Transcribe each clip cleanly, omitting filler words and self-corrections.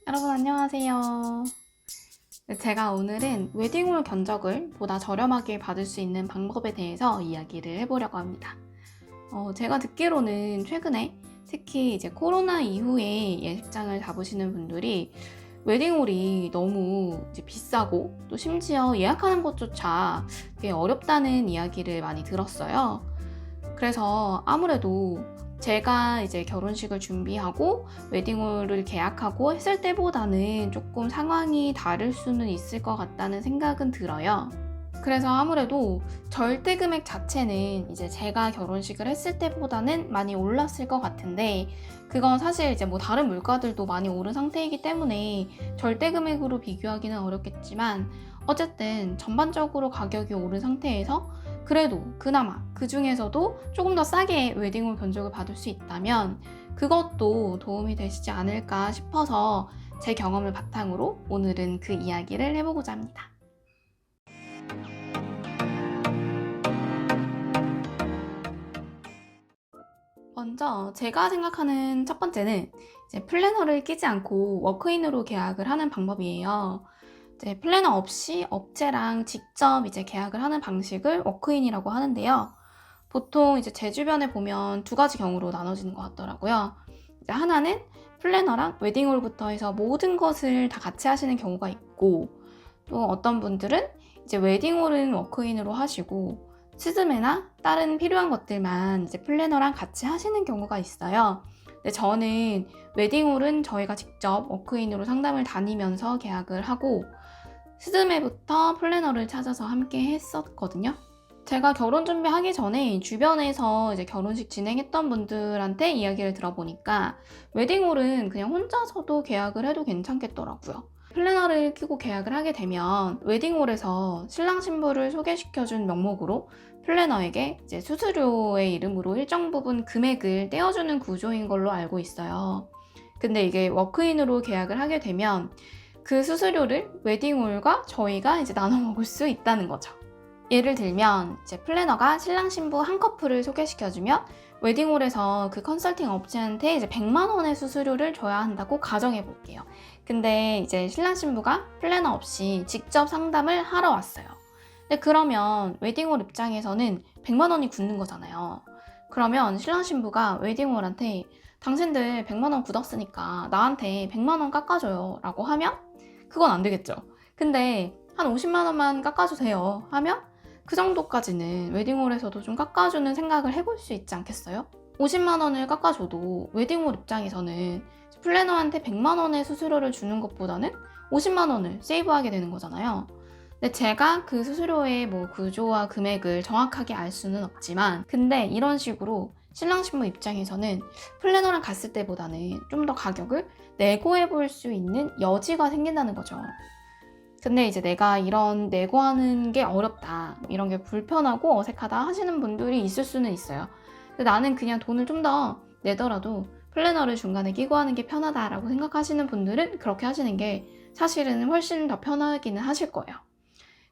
여러분 안녕하세요. 네, 제가 오늘은 웨딩홀 견적을 보다 저렴하게 받을 수 있는 방법에 대해서 이야기를 해보려고 합니다. 제가 듣기로는 최근에 특히 이제 코로나 이후에 예식장을 잡으시는 분들이 웨딩홀이 너무 이제 비싸고 또 심지어 예약하는 것조차 되게 어렵다는 이야기를 많이 들었어요. 그래서 아무래도 제가 이제 결혼식을 준비하고 웨딩홀을 계약하고 했을 때보다는 조금 상황이 다를 수는 있을 것 같다는 생각은 들어요. 그래서 아무래도 절대 금액 자체는 이제 제가 결혼식을 했을 때보다는 많이 올랐을 것 같은데, 그건 사실 이제 뭐 다른 물가들도 많이 오른 상태이기 때문에 절대 금액으로 비교하기는 어렵겠지만, 어쨌든 전반적으로 가격이 오른 상태에서 그래도 그나마 그 중에서도 조금 더 싸게 웨딩홀 견적을 받을 수 있다면 그것도 도움이 되시지 않을까 싶어서 제 경험을 바탕으로 오늘은 그 이야기를 해보고자 합니다. 먼저 제가 생각하는 첫 번째는 이제 플래너를 끼지 않고 워크인으로 계약을 하는 방법이에요. 이제 플래너 없이 업체랑 직접 이제 계약을 하는 방식을 워크인이라고 하는데요. 보통 이제 제 주변에 보면 두 가지 경우로 나눠지는 것 같더라고요. 이제 하나는 플래너랑 웨딩홀부터 해서 모든 것을 다 같이 하시는 경우가 있고, 또 어떤 분들은 이제 웨딩홀은 워크인으로 하시고 스즈메나 다른 필요한 것들만 이제 플래너랑 같이 하시는 경우가 있어요. 근데 저는 웨딩홀은 저희가 직접 워크인으로 상담을 다니면서 계약을 하고 스즈메부터 플래너를 찾아서 함께 했었거든요. 제가 결혼 준비하기 전에 주변에서 이제 결혼식 진행했던 분들한테 이야기를 들어보니까 웨딩홀은 그냥 혼자서도 계약을 해도 괜찮겠더라고요. 플래너를 켜고 계약을 하게 되면 웨딩홀에서 신랑 신부를 소개시켜준 명목으로 플래너에게 이제 수수료의 이름으로 일정 부분 금액을 떼어주는 구조인 걸로 알고 있어요. 근데 이게 워크인으로 계약을 하게 되면 그 수수료를 웨딩홀과 저희가 이제 나눠 먹을 수 있다는 거죠. 예를 들면 이제 플래너가 신랑 신부 한 커플을 소개시켜주면 웨딩홀에서 그 컨설팅 업체한테 이제 100만 원의 수수료를 줘야 한다고 가정해 볼게요. 근데 이제 신랑 신부가 플래너 없이 직접 상담을 하러 왔어요. 근데 그러면 웨딩홀 입장에서는 100만 원이 굳는 거잖아요. 그러면 신랑 신부가 웨딩홀한테 당신들 100만 원 굳었으니까 나한테 100만 원 깎아줘요 라고 하면 그건 안 되겠죠. 근데 한 50만 원만 깎아주세요 하면 그 정도까지는 웨딩홀에서도 좀 깎아주는 생각을 해볼 수 있지 않겠어요? 50만 원을 깎아줘도 웨딩홀 입장에서는 플래너한테 100만 원의 수수료를 주는 것보다는 50만 원을 세이브하게 되는 거잖아요. 근데 제가 그 수수료의 뭐 구조와 금액을 정확하게 알 수는 없지만, 근데 이런 식으로 신랑 신부 입장에서는 플래너랑 갔을 때보다는 좀 더 가격을 내고해 볼 수 있는 여지가 생긴다는 거죠. 근데 이제 내가 이런 내고하는 게 어렵다, 이런 게 불편하고 어색하다 하시는 분들이 있을 수는 있어요. 근데 나는 그냥 돈을 좀 더 내더라도 플래너를 중간에 끼고 하는 게 편하다라고 생각하시는 분들은 그렇게 하시는 게 사실은 훨씬 더 편하기는 하실 거예요.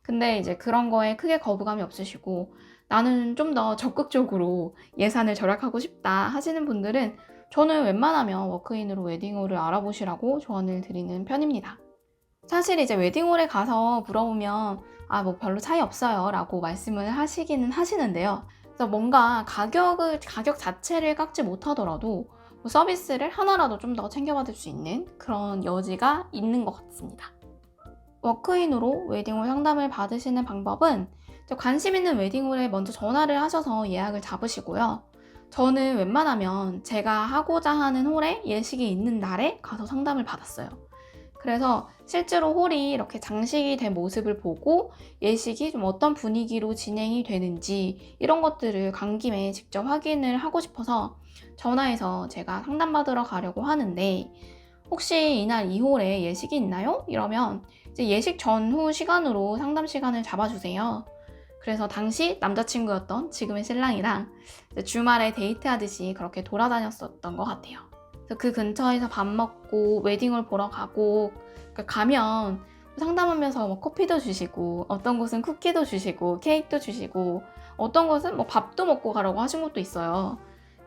근데 이제 그런 거에 크게 거부감이 없으시고 나는 좀 더 적극적으로 예산을 절약하고 싶다 하시는 분들은 저는 웬만하면 워크인으로 웨딩홀을 알아보시라고 조언을 드리는 편입니다. 사실 이제 웨딩홀에 가서 물어보면 뭐 별로 차이 없어요 라고 말씀을 하시기는 하시는데요. 그래서 뭔가 가격 자체를 깎지 못하더라도 뭐 서비스를 하나라도 좀 더 챙겨받을 수 있는 그런 여지가 있는 것 같습니다. 워크인으로 웨딩홀 상담을 받으시는 방법은 관심 있는 웨딩홀에 먼저 전화를 하셔서 예약을 잡으시고요. 저는 웬만하면 제가 하고자 하는 홀에 예식이 있는 날에 가서 상담을 받았어요. 그래서 실제로 홀이 이렇게 장식이 된 모습을 보고 예식이 좀 어떤 분위기로 진행이 되는지 이런 것들을 간 김에 직접 확인을 하고 싶어서 전화해서 제가 상담받으러 가려고 하는데, 혹시 이날 이 홀에 예식이 있나요? 이러면 이제 예식 전후 시간으로 상담 시간을 잡아주세요. 그래서 당시 남자친구였던 지금의 신랑이랑 주말에 데이트하듯이 그렇게 돌아다녔었던 것 같아요. 그래서 그 근처에서 밥 먹고 웨딩홀 보러 가고, 그러니까 가면 상담하면서 뭐 커피도 주시고 어떤 곳은 쿠키도 주시고 케이크도 주시고 어떤 곳은 뭐 밥도 먹고 가라고 하신 것도 있어요.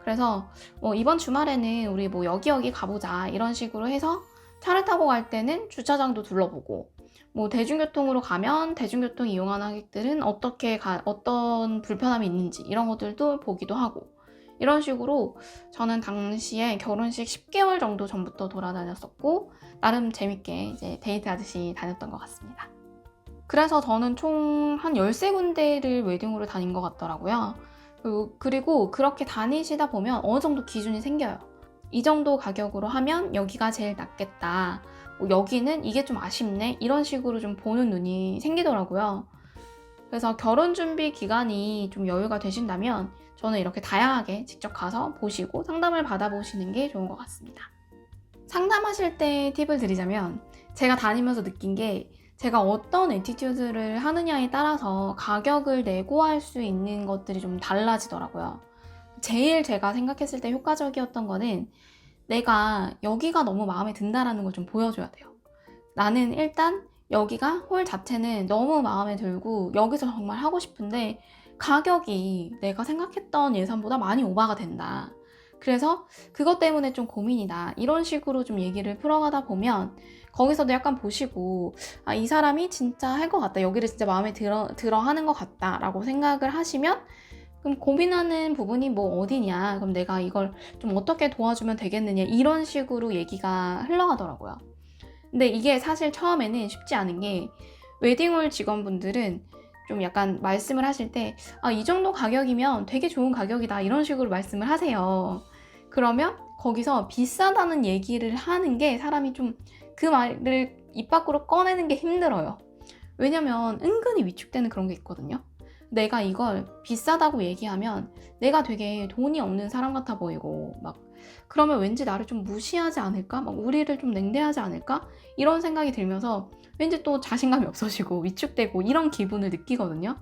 그래서 이번 주말에는 우리 뭐 여기 가보자 이런 식으로 해서 차를 타고 갈 때는 주차장도 둘러보고, 뭐 대중교통으로 가면 대중교통 이용하는 하객들은 어떤 불편함이 있는지 이런 것들도 보기도 하고, 이런 식으로 저는 당시에 결혼식 10개월 정도 전부터 돌아다녔었고, 나름 재밌게 이제 데이트하듯이 다녔던 것 같습니다. 그래서 저는 총 한 13군데를 웨딩홀을 다닌 것 같더라고요. 그리고 그렇게 다니시다 보면 어느 정도 기준이 생겨요. 이 정도 가격으로 하면 여기가 제일 낫겠다. 뭐 여기는 이게 좀 아쉽네. 이런 식으로 좀 보는 눈이 생기더라고요. 그래서 결혼 준비 기간이 좀 여유가 되신다면 저는 이렇게 다양하게 직접 가서 보시고 상담을 받아보시는 게 좋은 것 같습니다. 상담하실 때 팁을 드리자면, 제가 다니면서 느낀 게 제가 어떤 애티튜드를 하느냐에 따라서 가격을 내고할 수 있는 것들이 좀 달라지더라고요. 제일 제가 생각했을 때 효과적이었던 거는 내가 여기가 너무 마음에 든다라는 걸 좀 보여줘야 돼요. 나는 일단 여기가 홀 자체는 너무 마음에 들고 여기서 정말 하고 싶은데 가격이 내가 생각했던 예산보다 많이 오바가 된다. 그래서 그것 때문에 좀 고민이다. 이런 식으로 좀 얘기를 풀어가다 보면 거기서도 약간 보시고, 아, 이 사람이 진짜 할 것 같다. 여기를 진짜 마음에 들어 하는 것 같다. 라고 생각을 하시면, 그럼 고민하는 부분이 뭐 어디냐? 그럼 내가 이걸 좀 어떻게 도와주면 되겠느냐? 이런 식으로 얘기가 흘러가더라고요. 근데 이게 사실 처음에는 쉽지 않은 게, 웨딩홀 직원분들은 좀 약간 말씀을 하실 때, 아, 이 정도 가격이면 되게 좋은 가격이다. 이런 식으로 말씀을 하세요. 그러면 거기서 비싸다는 얘기를 하는 게 사람이 좀 그 말을 입 밖으로 꺼내는 게 힘들어요. 왜냐면 은근히 위축되는 그런 게 있거든요. 내가 이걸 비싸다고 얘기하면 내가 되게 돈이 없는 사람 같아 보이고, 막 그러면 왠지 나를 좀 무시하지 않을까? 막 우리를 좀 냉대하지 않을까? 이런 생각이 들면서 왠지 또 자신감이 없어지고 위축되고 이런 기분을 느끼거든요.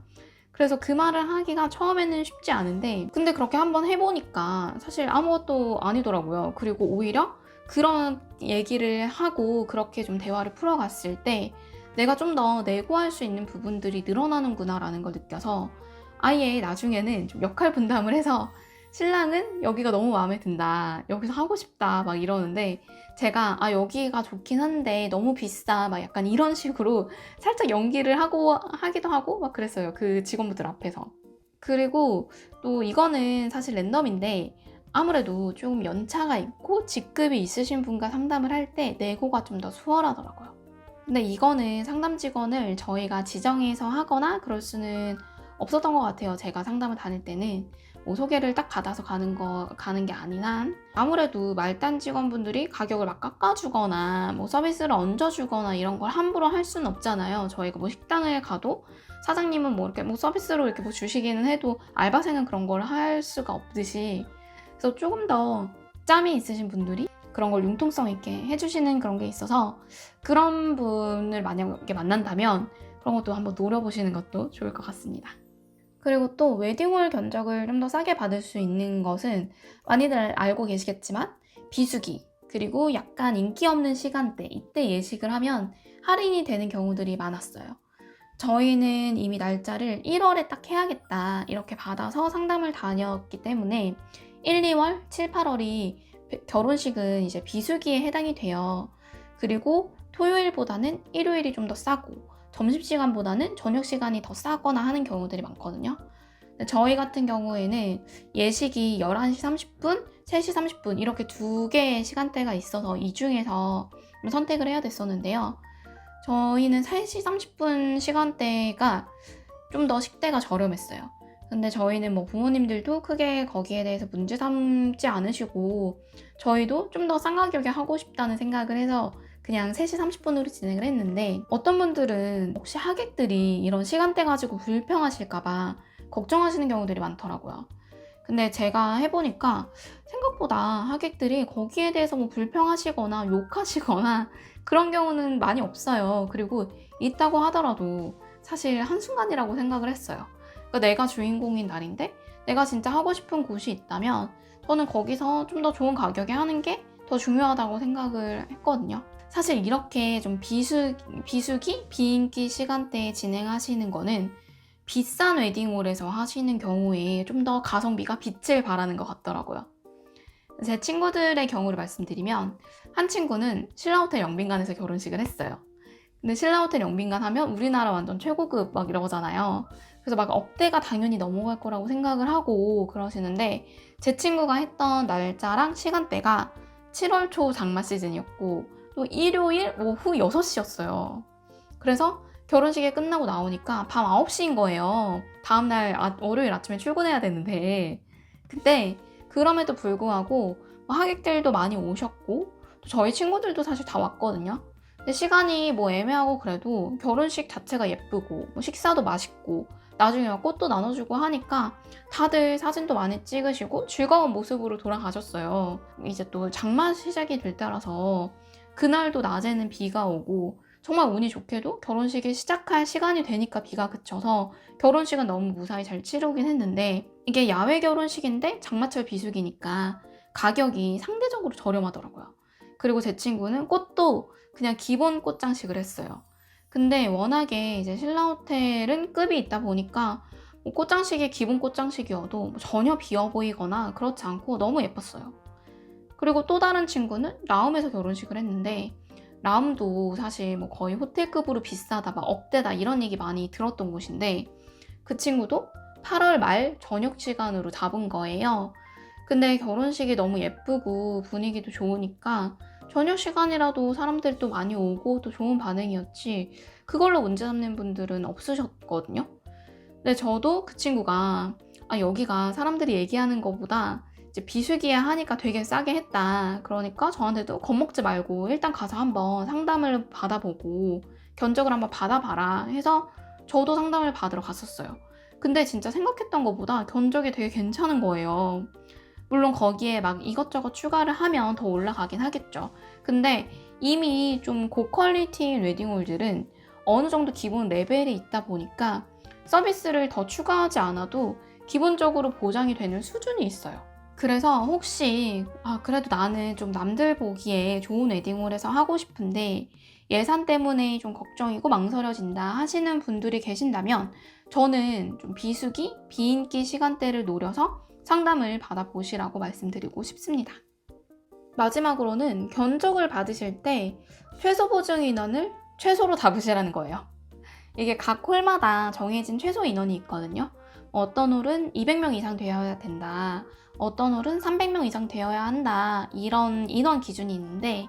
그래서 그 말을 하기가 처음에는 쉽지 않은데, 근데 그렇게 한번 해보니까 사실 아무것도 아니더라고요. 그리고 오히려 그런 얘기를 하고 그렇게 좀 대화를 풀어갔을 때 내가 좀 더 내고할 수 있는 부분들이 늘어나는구나 라는 걸 느껴서, 아예 나중에는 좀 역할 분담을 해서 신랑은 여기가 너무 마음에 든다, 여기서 하고 싶다 막 이러는데, 제가 아 여기가 좋긴 한데 너무 비싸 막 약간 이런 식으로 살짝 연기를 하기도 하고 막 그랬어요. 그 직원분들 앞에서. 그리고 또 이거는 사실 랜덤인데, 아무래도 좀 연차가 있고 직급이 있으신 분과 상담을 할 때 내고가 좀 더 수월하더라고요. 근데 이거는 상담 직원을 저희가 지정해서 하거나 그럴 수는 없었던 것 같아요. 제가 상담을 다닐 때는 뭐 소개를 딱 받아서 가는 게 아닌 한, 아무래도 말단 직원분들이 가격을 막 깎아주거나 뭐 서비스를 얹어주거나 이런 걸 함부로 할 수는 없잖아요. 저희가 뭐 식당을 가도 사장님은 뭐 이렇게 뭐 서비스로 이렇게 뭐 주시기는 해도 알바생은 그런 걸 할 수가 없듯이, 그래서 조금 더 짬이 있으신 분들이 그런 걸 융통성 있게 해주시는 그런 게 있어서, 그런 분을 만약에 만난다면 그런 것도 한번 노려보시는 것도 좋을 것 같습니다. 그리고 또 웨딩홀 견적을 좀 더 싸게 받을 수 있는 것은 많이들 알고 계시겠지만 비수기, 그리고 약간 인기 없는 시간대, 이때 예식을 하면 할인이 되는 경우들이 많았어요. 저희는 이미 날짜를 1월에 딱 해야겠다 이렇게 받아서 상담을 다녔기 때문에 1, 2월, 7, 8월이 결혼식은 이제 비수기에 해당이 돼요. 그리고 토요일보다는 일요일이 좀 더 싸고 점심시간보다는 저녁시간이 더 싸거나 하는 경우들이 많거든요. 근데 저희 같은 경우에는 예식이 11시 30분, 3시 30분 이렇게 두 개의 시간대가 있어서 이 중에서 선택을 해야 됐었는데요. 저희는 3시 30분 시간대가 좀 더 식대가 저렴했어요. 근데 저희는 뭐 부모님들도 크게 거기에 대해서 문제 삼지 않으시고, 저희도 좀 더 싼 가격에 하고 싶다는 생각을 해서 그냥 3시 30분으로 진행을 했는데, 어떤 분들은 혹시 하객들이 이런 시간대 가지고 불평하실까봐 걱정하시는 경우들이 많더라고요. 근데 제가 해보니까 생각보다 하객들이 거기에 대해서 뭐 불평하시거나 욕하시거나 그런 경우는 많이 없어요. 그리고 있다고 하더라도 사실 한순간이라고 생각을 했어요. 그러니까 내가 주인공인 날인데 내가 진짜 하고 싶은 곳이 있다면 저는 거기서 좀 더 좋은 가격에 하는 게 더 중요하다고 생각을 했거든요. 사실 이렇게 좀 비수기, 비인기 시간대에 진행하시는 거는 비싼 웨딩홀에서 하시는 경우에 좀 더 가성비가 빛을 발하는 것 같더라고요. 제 친구들의 경우를 말씀드리면 한 친구는 신라호텔 영빈관에서 결혼식을 했어요. 근데 신라호텔 영빈관 하면 우리나라 완전 최고급 막 이러잖아요. 그래서 막 억대가 당연히 넘어갈 거라고 생각을 하고 그러시는데 제 친구가 했던 날짜랑 시간대가 7월 초 장마 시즌이었고 또 일요일 오후 6시였어요. 그래서 결혼식이 끝나고 나오니까 밤 9시인 거예요. 다음날 월요일 아침에 출근해야 되는데 그때 그럼에도 불구하고 하객들도 많이 오셨고 또 저희 친구들도 사실 다 왔거든요. 근데 시간이 뭐 애매하고 그래도 결혼식 자체가 예쁘고 뭐 식사도 맛있고 나중에 막 꽃도 나눠주고 하니까 다들 사진도 많이 찍으시고 즐거운 모습으로 돌아가셨어요. 이제 또 장마 시작이 될 때라서 그날도 낮에는 비가 오고 정말 운이 좋게도 결혼식이 시작할 시간이 되니까 비가 그쳐서 결혼식은 너무 무사히 잘 치르긴 했는데 이게 야외 결혼식인데 장마철 비수기니까 가격이 상대적으로 저렴하더라고요. 그리고 제 친구는 꽃도 그냥 기본 꽃장식을 했어요. 근데 워낙에 이제 신라호텔은 급이 있다 보니까 뭐 꽃장식이 기본 꽃장식이어도 전혀 비어 보이거나 그렇지 않고 너무 예뻤어요. 그리고 또 다른 친구는 라움에서 결혼식을 했는데 라움도 사실 뭐 거의 호텔급으로 비싸다, 막 억대다 이런 얘기 많이 들었던 곳인데 그 친구도 8월 말 저녁 시간으로 잡은 거예요. 근데 결혼식이 너무 예쁘고 분위기도 좋으니까 저녁 시간이라도 사람들이 또 많이 오고 또 좋은 반응이었지 그걸로 문제 삼는 분들은 없으셨거든요. 근데 저도 그 친구가 여기가 사람들이 얘기하는 것보다 이제 비수기에 하니까 되게 싸게 했다. 그러니까 저한테도 겁먹지 말고 일단 가서 한번 상담을 받아보고 견적을 한번 받아봐라 해서 저도 상담을 받으러 갔었어요. 근데 진짜 생각했던 것보다 견적이 되게 괜찮은 거예요. 물론 거기에 막 이것저것 추가를 하면 더 올라가긴 하겠죠. 근데 이미 좀 고퀄리티인 웨딩홀들은 어느 정도 기본 레벨이 있다 보니까 서비스를 더 추가하지 않아도 기본적으로 보장이 되는 수준이 있어요. 그래서 혹시 그래도 나는 좀 남들 보기에 좋은 웨딩홀에서 하고 싶은데 예산 때문에 좀 걱정이고 망설여진다 하시는 분들이 계신다면 저는 좀 비수기, 비인기 시간대를 노려서 상담을 받아보시라고 말씀드리고 싶습니다. 마지막으로는 견적을 받으실 때 최소 보증 인원을 최소로 잡으시라는 거예요. 이게 각 홀마다 정해진 최소 인원이 있거든요. 어떤 홀은 200명 이상 되어야 된다. 어떤 홀은 300명 이상 되어야 한다. 이런 인원 기준이 있는데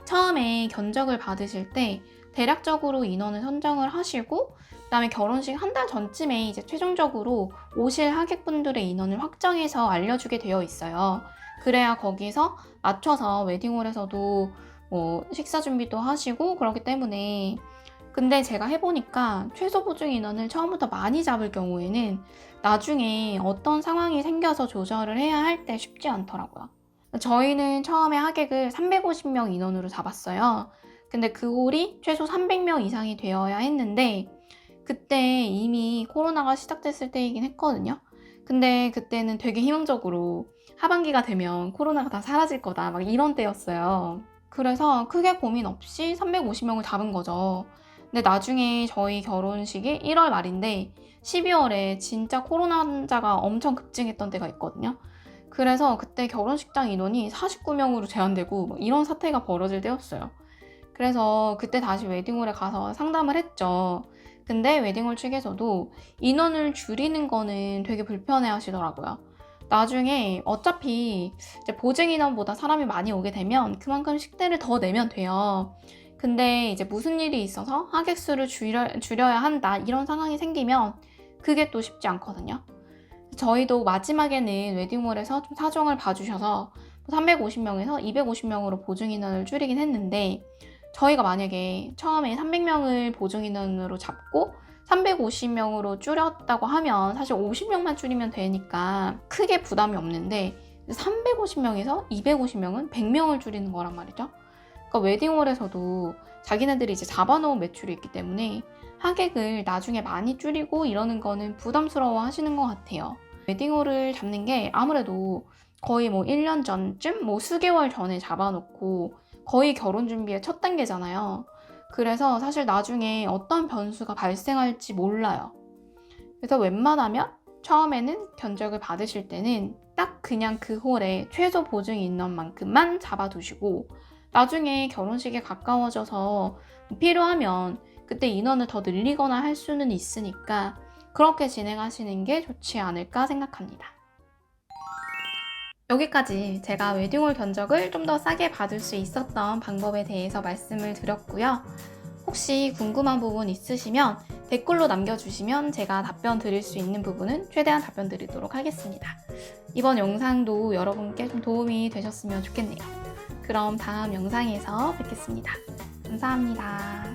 처음에 견적을 받으실 때 대략적으로 인원을 선정을 하시고 그다음에 결혼식 한 달 전쯤에 이제 최종적으로 오실 하객분들의 인원을 확정해서 알려주게 되어 있어요. 그래야 거기서 맞춰서 웨딩홀에서도 뭐 식사 준비도 하시고 그렇기 때문에 근데 제가 해보니까 최소 보증 인원을 처음부터 많이 잡을 경우에는 나중에 어떤 상황이 생겨서 조절을 해야 할 때 쉽지 않더라고요. 저희는 처음에 하객을 350명 인원으로 잡았어요. 근데 그 홀이 최소 300명 이상이 되어야 했는데 그때 이미 코로나가 시작됐을 때이긴 했거든요. 근데 그때는 되게 희망적으로 하반기가 되면 코로나가 다 사라질 거다 막 이런 때였어요. 그래서 크게 고민 없이 350명을 잡은 거죠. 근데 나중에 저희 결혼식이 1월 말인데 12월에 진짜 코로나 환자가 엄청 급증했던 때가 있거든요. 그래서 그때 결혼식장 인원이 49명으로 제한되고 이런 사태가 벌어질 때였어요. 그래서 그때 다시 웨딩홀에 가서 상담을 했죠. 근데 웨딩홀 측에서도 인원을 줄이는 거는 되게 불편해 하시더라고요. 나중에 어차피 이제 보증 인원보다 사람이 많이 오게 되면 그만큼 식대를 더 내면 돼요. 근데 이제 무슨 일이 있어서 하객 수를 줄여야 한다 이런 상황이 생기면 그게 또 쉽지 않거든요. 저희도 마지막에는 웨딩홀에서 좀 사정을 봐주셔서 350명에서 250명으로 보증 인원을 줄이긴 했는데 저희가 만약에 처음에 300명을 보증 인원으로 잡고 350명으로 줄였다고 하면 사실 50명만 줄이면 되니까 크게 부담이 없는데 350명에서 250명은 100명을 줄이는 거란 말이죠. 그러니까 웨딩홀에서도 자기네들이 이제 잡아놓은 매출이 있기 때문에 하객을 나중에 많이 줄이고 이러는 거는 부담스러워 하시는 것 같아요. 웨딩홀을 잡는 게 아무래도 거의 뭐 1년 전쯤, 뭐 수개월 전에 잡아놓고 거의 결혼 준비의 첫 단계잖아요. 그래서 사실 나중에 어떤 변수가 발생할지 몰라요. 그래서 웬만하면 처음에는 견적을 받으실 때는 딱 그냥 그 홀에 최소 보증 인원만큼만 잡아두시고 나중에 결혼식에 가까워져서 필요하면 그때 인원을 더 늘리거나 할 수는 있으니까 그렇게 진행하시는 게 좋지 않을까 생각합니다. 여기까지 제가 웨딩홀 견적을 좀 더 싸게 받을 수 있었던 방법에 대해서 말씀을 드렸고요. 혹시 궁금한 부분 있으시면 댓글로 남겨주시면 제가 답변 드릴 수 있는 부분은 최대한 답변 드리도록 하겠습니다. 이번 영상도 여러분께 좀 도움이 되셨으면 좋겠네요. 그럼 다음 영상에서 뵙겠습니다. 감사합니다.